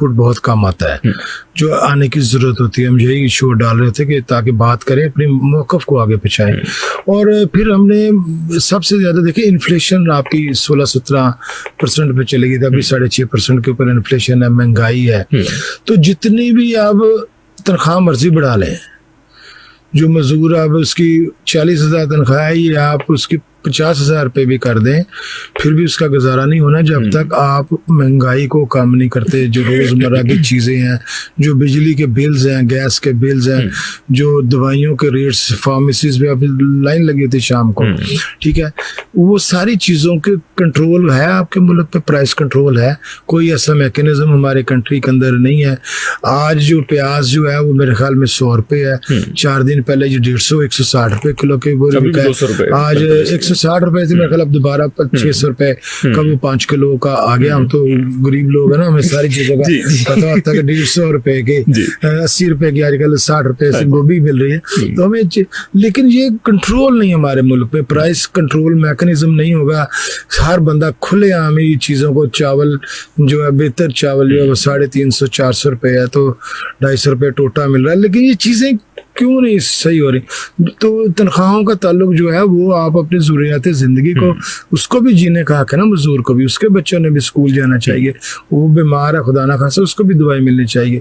Foot बहुत कम आता है, जो आने की ज़रूरत होती है। हम यही शो डाल रहे थे कि ताकि बात करें, अपनी मौक़िफ़ को आगे पहुँचाएं। और फिर हमने सबसे ज़्यादा देखिए, इन्फ्लेशन आपकी 16-17% पे चली गई थी, अभी 6.5% के ऊपर इन्फ्लेशन है, महंगाई है। तो जितनी भी आप तनख्वाह मर्जी बढ़ा लें, जो मजदूर अब उसकी 40,000 तनख्वाह है, ये आप उसकी 50,000 रुपये भी कर दें, फिर भी उसका गुजारा नहीं होना जब तक आप महंगाई को कम नहीं करते। जो रोज़मर्रा की चीज़ें हैं, जो बिजली के बिल्स हैं, गैस के बिल्स हैं, जो दवाइयों के रेट्स, फार्मेसीज में अभी लाइन लगी थी शाम को, ठीक है, वो सारी चीज़ों के कंट्रोल है आपके मुल्क पे, प्राइस कंट्रोल है। कोई ऐसा मैकेनिज्म हमारे कंट्री के अंदर नहीं है। आज जो प्याज जो है वो मेरे ख्याल में 100 रुपये है, 4 दिन पहले ये 150-160 रुपये किलो के बोरी बिका है। आज 160 रुपए से मेरे ख्याल अब दोबारा 600 रुपए का वो 5 किलो का आ गया। हम तो गरीब लोग है ना, हमें सारी चीजों का पता होता है कि 150 रुपए के 80 रुपए की आजकल 60 रुपए से गोभी मिल रही है। तो हमें लेकिन ये कंट्रोल नहीं, हमारे मुल्क में प्राइस कंट्रोल मैकेनिज्म नहीं होगा। हर बंदा खुलेआम ही चीजों को, चावल जो है, बेहतर चावल जो है वो 350-400 रुपए है, तो 250 रुपए टोटा मिल रहा है। लेकिन ये चीजें क्यों नहीं सही हो रही? तो तनख्वाहों का ताल्लुक जो है वो आप अपनी ज़रूरियात ज़िंदगी को, उसको भी जीने का हक है ना मजदूर को भी, उसके बच्चों ने भी स्कूल जाना चाहिए, वो बीमार है खुदा ना खासा, उसको भी दवाई मिलनी चाहिए।